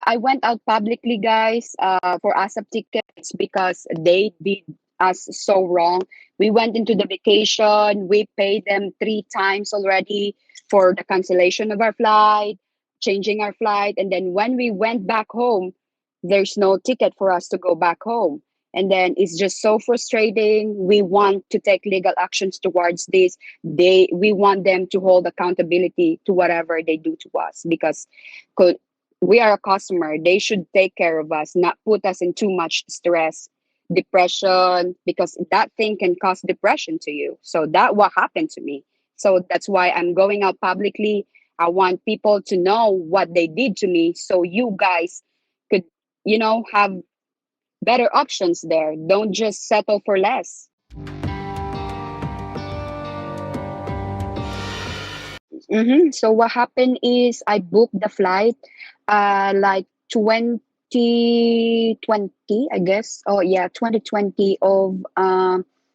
I went out publicly, guys, for ASAP tickets because they did us so wrong. We went into the vacation. We paid them three times already for the cancellation of our flight, changing our flight. And then when we went back home, there's no ticket for us to go back home. And then it's just so frustrating. We want to take legal actions towards this. We want them to hold accountability to whatever they do to us because we are a customer. They should take care of us, not put us in too much stress, depression, because that thing can cause depression to you. So that what happened to me. So that's why I'm going out publicly. I want people to know what they did to me so you guys could, have better options there. Don't just settle for less. So what happened is I booked the flight like 2020, I guess. Oh yeah, 2020 of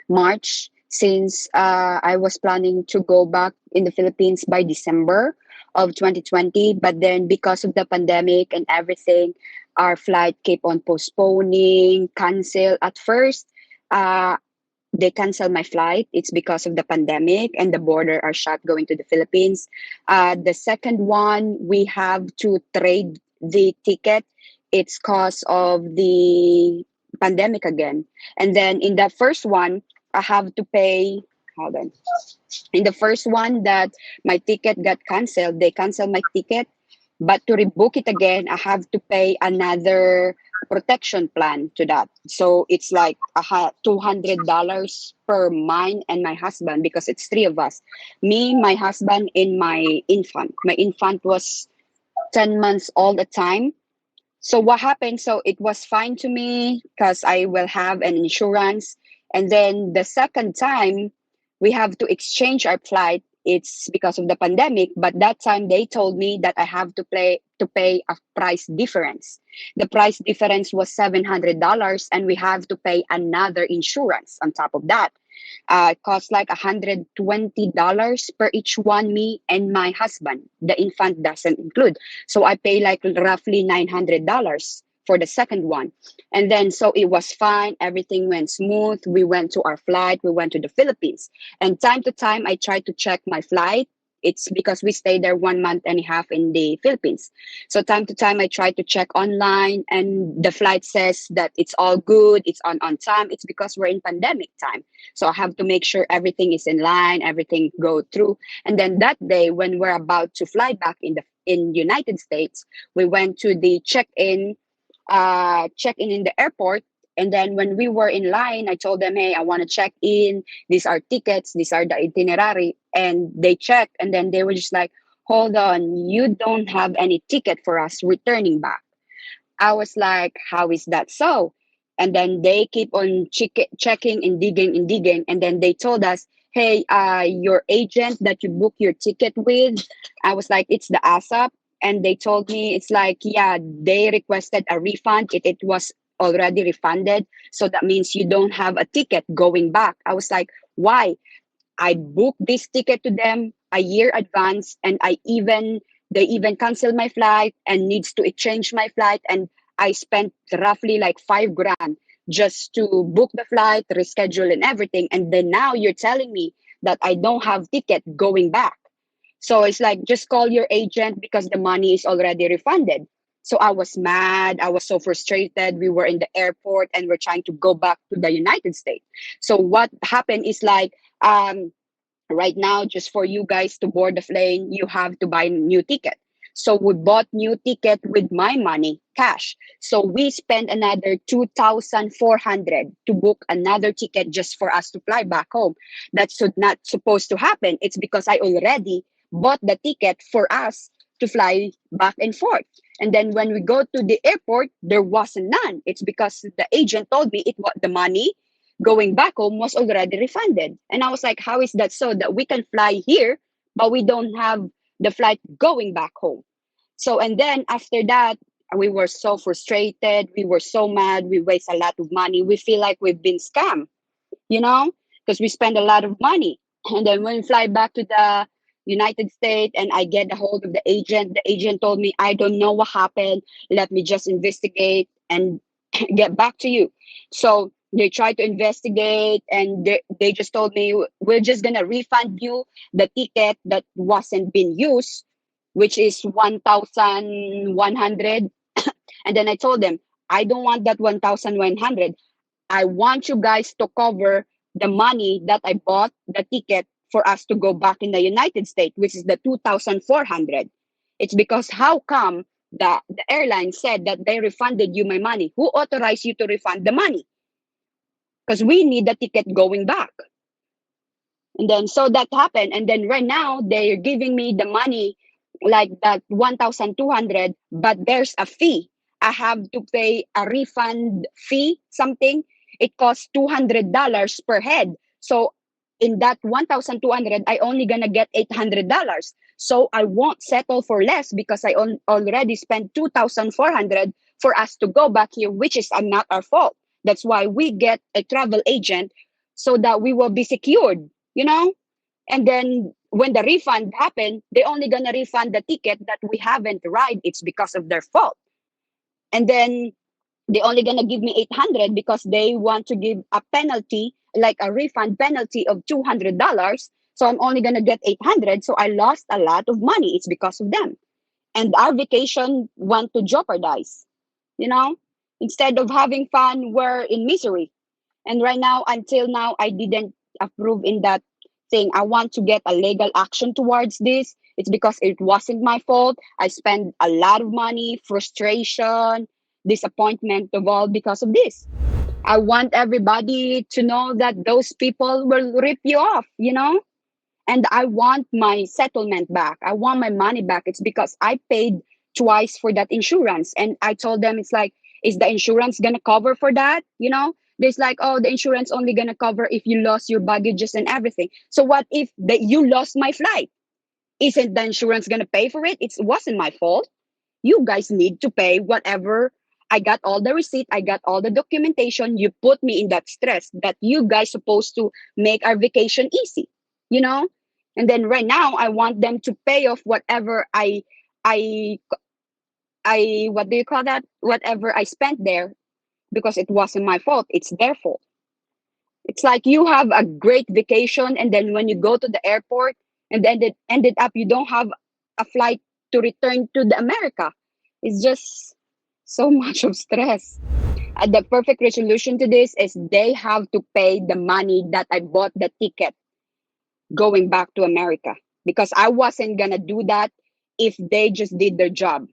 March, since I was planning to go back in the Philippines by December of 2020, but then because of the pandemic and everything, our flight kept on postponing, cancel. At first, uh they cancel my flight. It's because of the pandemic and the border are shut going to the Philippines. The second one, we have to trade the ticket. It's cause of the pandemic again. And then in the first one, I have to pay. Hold on. In the first one that my ticket got canceled, they canceled my ticket. But to rebook it again, I have to pay another protection plan to that. So it's like $200 per mine and my husband because it's three of us. Me, my husband, and my infant. My infant was 10 months old at the time. So what happened? So it was fine to me because I will have an insurance. And then the second time, we have to exchange our flight. It's because of the pandemic, but that time they told me that I have to pay a price difference. The price difference was $700, and we have to pay another insurance on top of that. It costs like $120 per each one, me and my husband. The infant doesn't include. So I pay like roughly $900 for the second one. And then so it was fine. Everything went smooth. We went to our flight. We went to the Philippines. And time to time, I try to check my flight. It's because we stayed there 1 month and a half in the Philippines. So time to time, I try to check online, and the flight says that it's all good. It's on time. It's because we're in pandemic time. So I have to make sure everything is in line, everything go through. And then that day, when we're about to fly back in United States, we went to the check in the airport. And then when we were in line, I told them, hey, I want to check in. These are tickets. These are the itinerary. And they checked. And then they were just like, hold on, you don't have any ticket for us returning back. I was like, how is that so? And then they keep on checking and digging and digging. And then they told us, hey, your agent that you book your ticket with, I was like, it's the ASAP. And they told me, it's like, yeah, they requested a refund. It was already refunded. So that means you don't have a ticket going back. I was like, why? I booked this ticket to them a year advance, and they even canceled my flight and needs to exchange my flight, and I spent roughly like 5 grand just to book the flight, reschedule and everything. And then now you're telling me that I don't have ticket going back. So it's like, just call your agent because the money is already refunded. So I was mad. I was so frustrated. We were in the airport and we're trying to go back to the United States. So what happened is like, right now, just for you guys to board the plane, you have to buy a new ticket. So we bought new ticket with my money, cash. So we spent another 2,400 to book another ticket just for us to fly back home. That should not supposed to happen. It's because I already bought the ticket for us to fly back and forth. And then when we go to the airport, there wasn't none. It's because the agent told me it was the money going back home was already refunded. And I was like, how is that so that we can fly here, but we don't have the flight going back home? So, and then after that, we were so frustrated. We were so mad. We waste a lot of money. We feel like we've been scammed, you know, because we spend a lot of money. And then when we fly back to the United States, and I get a hold of the agent. The agent told me, I don't know what happened. Let me just investigate and get back to you. So they tried to investigate, and they just told me, we're just going to refund you the ticket that wasn't being used, which is 1,100. And then I told them, I don't want that 1,100. I want you guys to cover the money that I bought the ticket for us to go back in the United States, which is the 2,400. It's because how come the airline said that they refunded you my money? Who authorized you to refund the money? Because we need the ticket going back. And then so that happened. And then right now they're giving me the money like that 1,200, but there's a fee. I have to pay a refund fee, something. It costs $200 per head. So in that 1,200, I only gonna get $800. So I won't settle for less because I already spent 2,400 for us to go back here, which is not our fault. That's why we get a travel agent so that we will be secured, you know? And then when the refund happened, they only gonna refund the ticket that we haven't ride. It's because of their fault. And then they only gonna give me 800 because they want to give a penalty, like a refund penalty of $200. So I'm only gonna get 800. So I lost a lot of money. It's because of them. And our vacation went to jeopardize, you know? Instead of having fun, we're in misery. And right now, until now, I didn't approve in that thing. I want to get a legal action towards this. It's because it wasn't my fault. I spent a lot of money, frustration, disappointment of all because of this. I want everybody to know that those people will rip you off, you know? And I want my settlement back. I want my money back. It's because I paid twice for that insurance. And I told them, it's like, is the insurance going to cover for that? You know, there's like, oh, the insurance only going to cover if you lost your baggages and everything. So what if you lost my flight? Isn't the insurance going to pay for it? It wasn't my fault. You guys need to pay whatever. I got all the receipt. I got all the documentation. You put me in that stress that you guys supposed to make our vacation easy, you know? And then right now I want them to pay off whatever I what do you call that? Whatever I spent there because it wasn't my fault. It's their fault. It's like you have a great vacation and then when you go to the airport and then it ended up you don't have a flight to return to the America. It's just so much of stress. The perfect resolution to this is they have to pay the money that I bought the ticket going back to America because I wasn't gonna do that if they just did their job.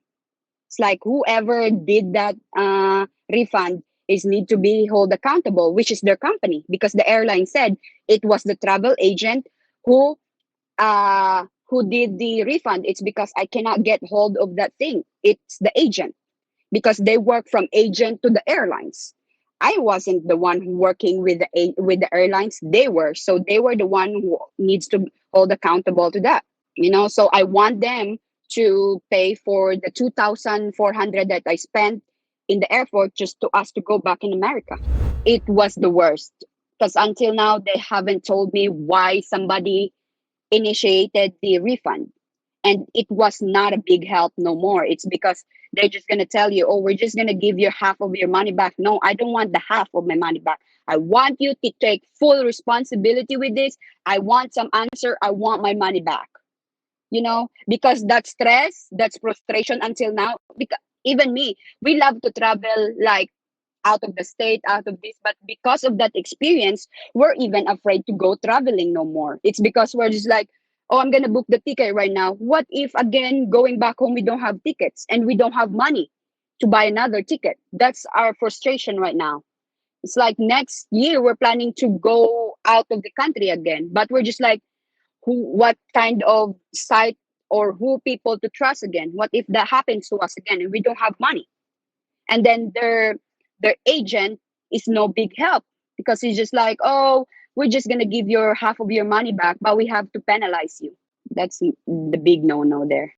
It's like whoever did that refund is need to be held accountable, which is their company, because the airline said it was the travel agent who did the refund. It's because I cannot get hold of that thing. It's the agent because they work from agent to the airlines. I wasn't the one who working with the airlines. They were, so they were the one who needs to hold accountable to that. You know, so I want them to pay for the 2,400 that I spent in the airport just to us to go back in America. It was the worst because until now they haven't told me why somebody initiated the refund. And it was not a big help no more. It's because they're just going to tell you, oh, we're just going to give you half of your money back. No, I don't want the half of my money back. I want you to take full responsibility with this. I want some answer. I want my money back. You know, because that stress, that's frustration until now. Because even me, we love to travel like out of the state, out of this, but because of that experience, we're even afraid to go traveling no more. It's because we're just like, oh, I'm gonna book the ticket right now. What if again going back home we don't have tickets and we don't have money to buy another ticket? That's our frustration right now. It's like next year we're planning to go out of the country again, but we're just like, what kind of site or who people to trust again? What if that happens to us again and we don't have money? And then their agent is no big help because he's just like, oh, we're just gonna give your half of your money back, but we have to penalize you. That's the big no-no there.